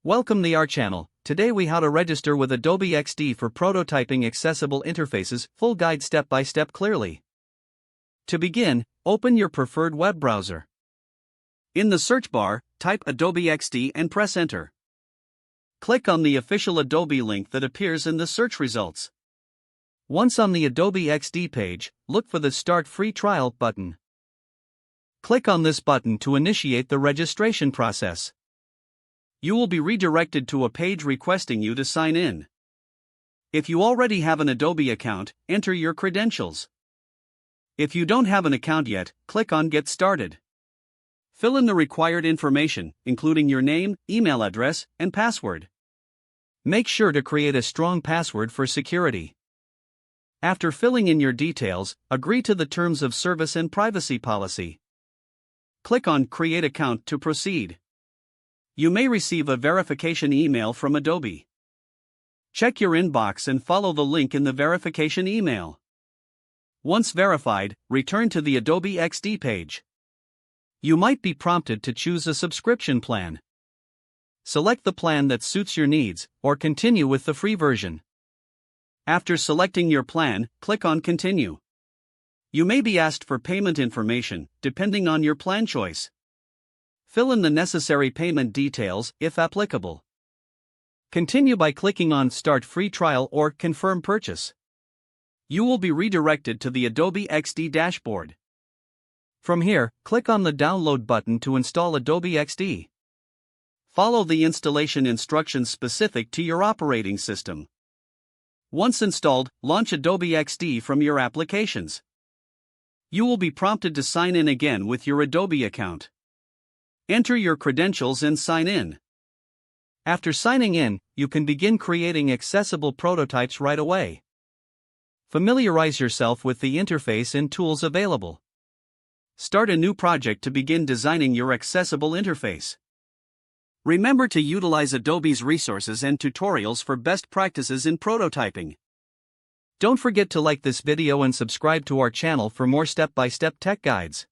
Welcome to our channel. Today we how to register with Adobe XD for prototyping accessible interfaces, full guide step by step clearly. To begin, open your preferred web browser. In the search bar, type Adobe XD and press enter. Click on the official Adobe link that appears in the search results. Once on the Adobe XD page, look for the Start Free Trial button. Click on this button to initiate the registration process. You will be redirected to a page requesting you to sign in. If you already have an Adobe account, enter your credentials. If you don't have an account yet, click on Get Started. Fill in the required information, including your name, email address, and password. Make sure to create a strong password for security. After filling in your details, agree to the terms of service and privacy policy. Click on Create Account to proceed. You may receive a verification email from Adobe. Check your inbox and follow the link in the verification email. Once verified, return to the Adobe XD page. You might be prompted to choose a subscription plan. Select the plan that suits your needs, or continue with the free version. After selecting your plan, click on Continue. You may be asked for payment information, depending on your plan choice. Fill in the necessary payment details, if applicable. Continue by clicking on Start Free Trial or Confirm Purchase. You will be redirected to the Adobe XD dashboard. From here, click on the Download button to install Adobe XD. Follow the installation instructions specific to your operating system. Once installed, launch Adobe XD from your applications. You will be prompted to sign in again with your Adobe account. Enter your credentials and sign in. After signing in, you can begin creating accessible prototypes right away. Familiarize yourself with the interface and tools available. Start a new project to begin designing your accessible interface. Remember to utilize Adobe's resources and tutorials for best practices in prototyping. Don't forget to like this video and subscribe to our channel for more step-by-step tech guides.